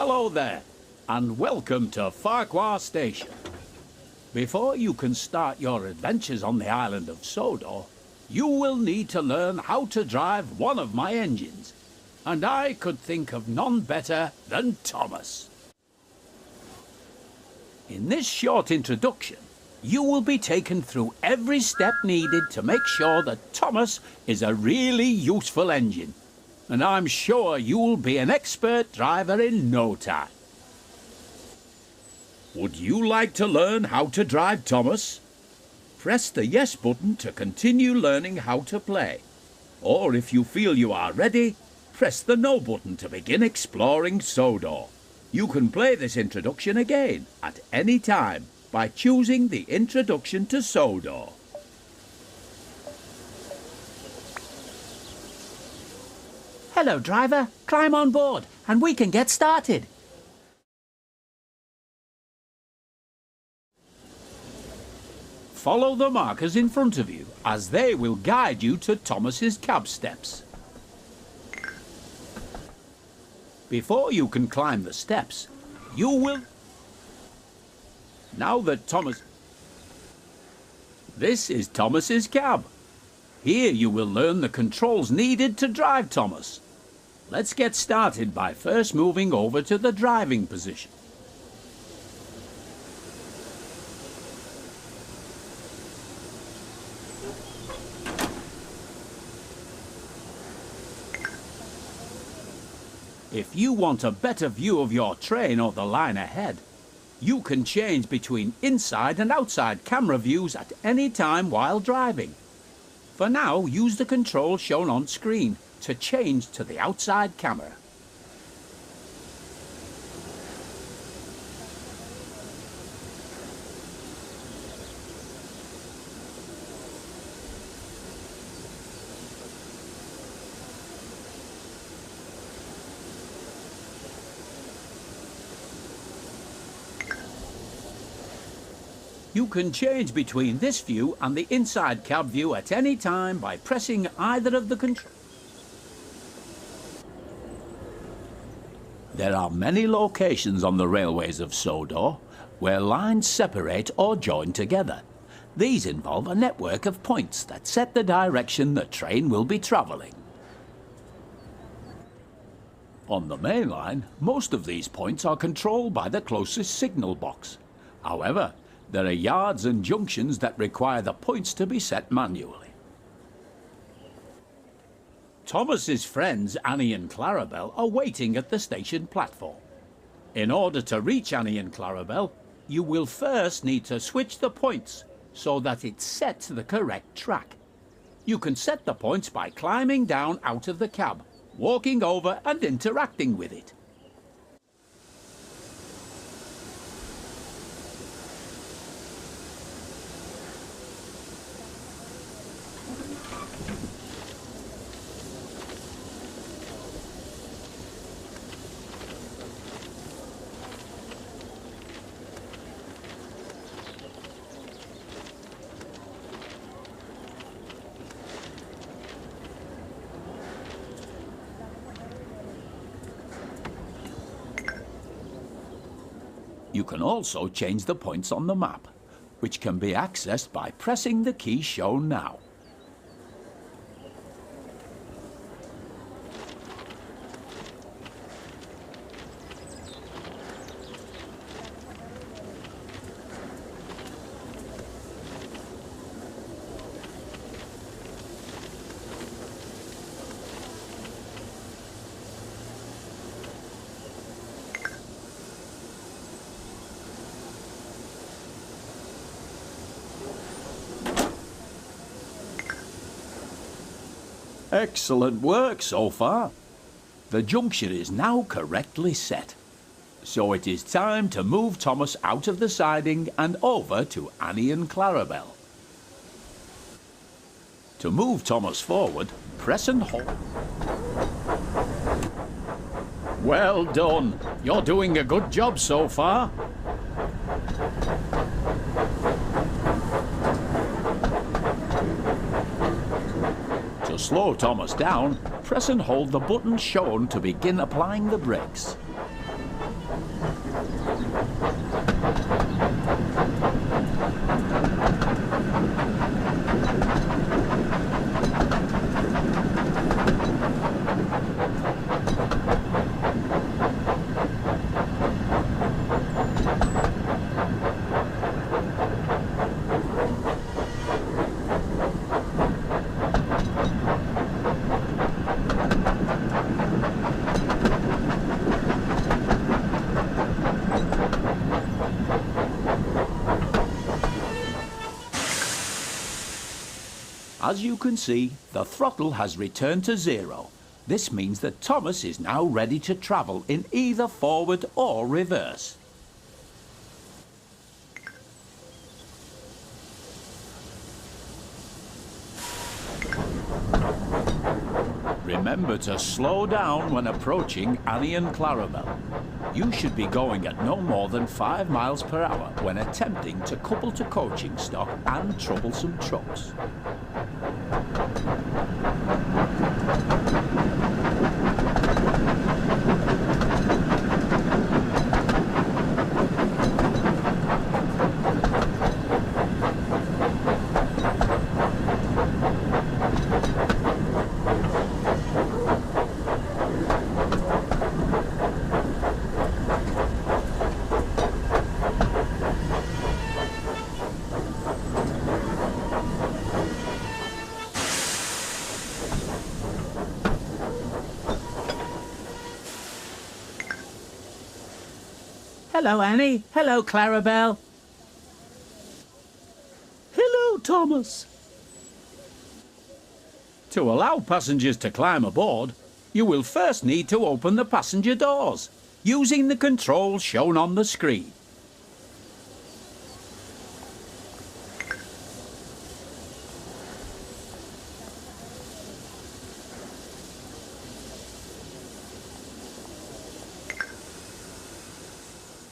Hello there, and welcome to Farquhar Station. Before you can start your adventures on the island of Sodor, you will need to learn how to drive one of my engines. And I could think of none better than Thomas. In this short introduction, you will be taken through every step needed to make sure that Thomas is a really useful engine. And I'm sure you'll be an expert driver in no time. Would you like to learn how to drive Thomas? Press the yes button to continue learning how to play. Or if you feel you are ready, press the no button to begin exploring Sodor. You can play this introduction again at any time by choosing the Introduction to Sodor. Hello, driver. Climb on board and we can get started. Follow the markers in front of you as they will guide you to Thomas's cab steps. Before you can climb the steps, you will... Now that Thomas... This is Thomas's cab. Here you will learn the controls needed to drive Thomas. Let's get started by first moving over to the driving position. If you want a better view of your train or the line ahead, you can change between inside and outside camera views at any time while driving. For now, use the control shown on screen to change to the outside camera. You can change between this view and the inside cab view at any time by pressing either of the controls. There are many locations on the railways of Sodor where lines separate or join together. These involve a network of points that set the direction the train will be travelling. On the main line, most of these points are controlled by the closest signal box. However, there are yards and junctions that require the points to be set manually. Thomas's friends Annie and Clarabel are waiting at the station platform. In order to reach Annie and Clarabel, you will first need to switch the points so that it's set to the correct track. You can set the points by climbing down out of the cab, walking over and interacting with it. You can also change the points on the map, which can be accessed by pressing the key shown now. Excellent work so far. The junction is now correctly set. So it is time to move Thomas out of the siding and over to Annie and Clarabel. To move Thomas forward, press and hold. Well done. You're doing a good job so far. To slow Thomas down, press and hold the button shown to begin applying the brakes. As you can see, the throttle has returned to 0. This means that Thomas is now ready to travel in either forward or reverse. Remember to slow down when approaching Annie and Clarabel. You should be going at no more than 5 miles per hour when attempting to couple to coaching stock and troublesome trucks. Hello, Annie. Hello, Clarabel. Hello, Thomas. To allow passengers to climb aboard, you will first need to open the passenger doors using the controls shown on the screen.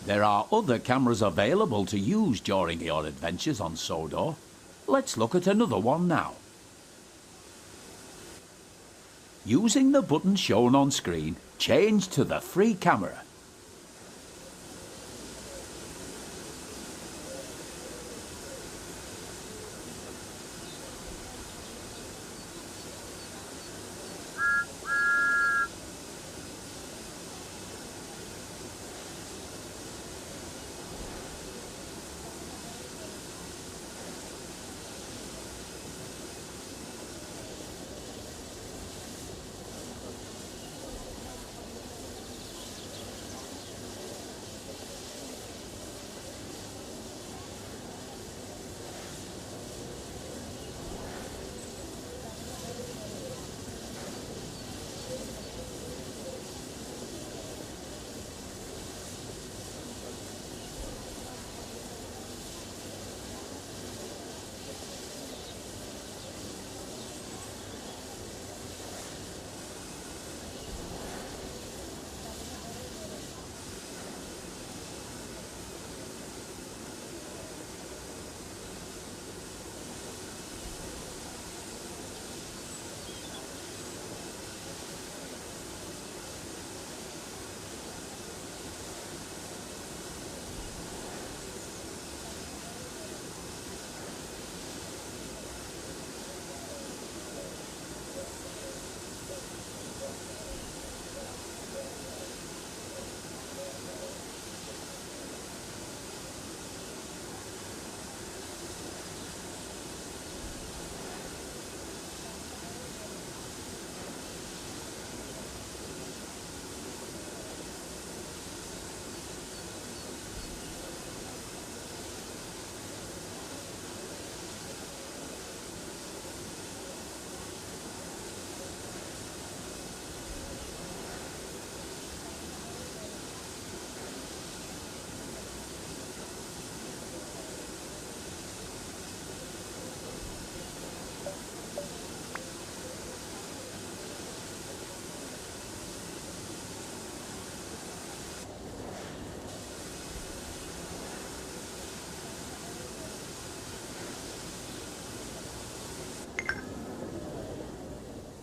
There are other cameras available to use during your adventures on Sodor. Let's look at another one now. Using the button shown on screen, change to the free camera.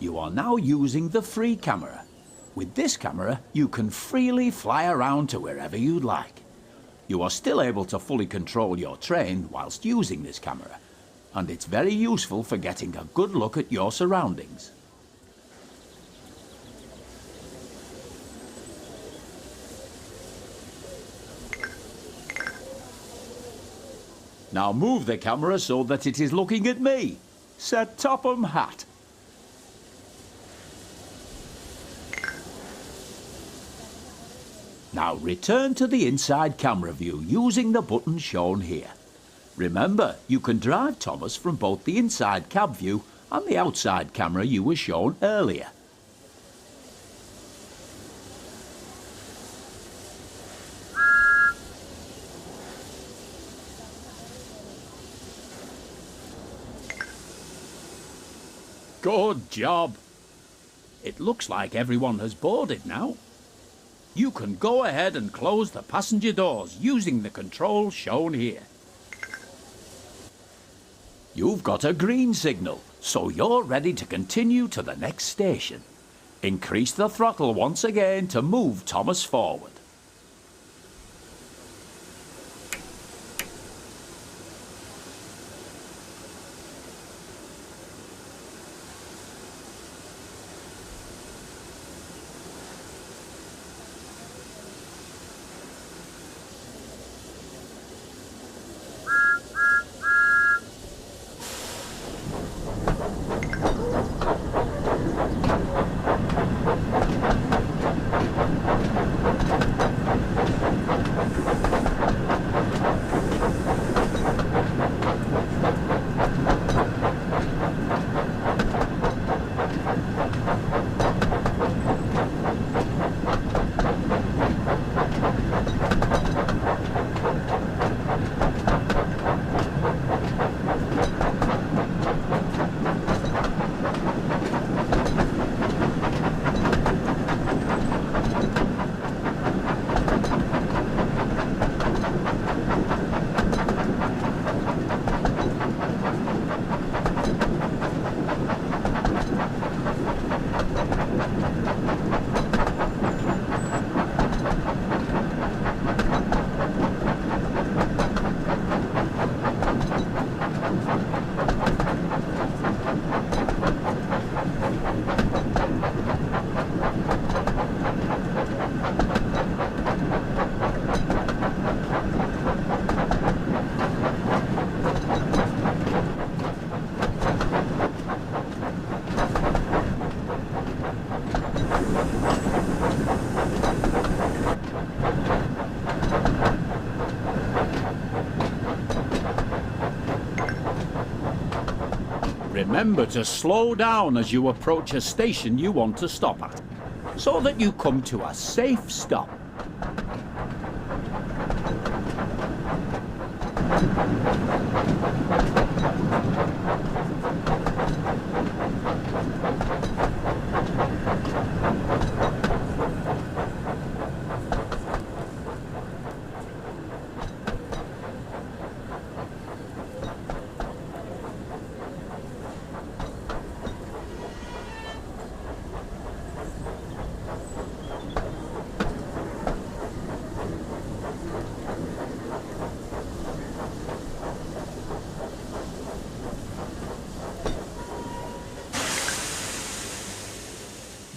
You are now using the free camera. With this camera, you can freely fly around to wherever you'd like. You are still able to fully control your train whilst using this camera, and it's very useful for getting a good look at your surroundings. Now move the camera so that it is looking at me. Set Topham Hatt. Now return to the inside camera view using the button shown here. Remember, you can drive Thomas from both the inside cab view on the outside camera you were shown earlier. Good job. It looks like everyone has boarded now. You can go ahead and close the passenger doors using the controls shown here. You've got a green signal, so you're ready to continue to the next station. Increase the throttle once again to move Thomas forward. Remember to slow down as you approach a station you want to stop at, so that you come to a safe stop.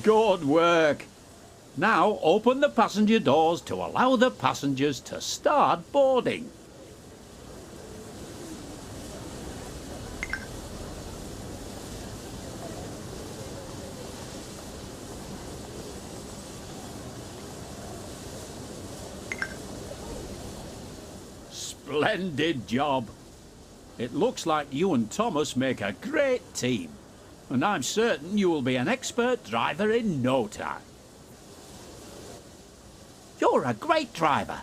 Good work. Now open the passenger doors to allow the passengers to start boarding. Splendid job. It looks like you and Thomas make a great team, and I'm certain you will be an expert driver in no time. You're a great driver.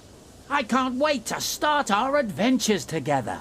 I can't wait to start our adventures together.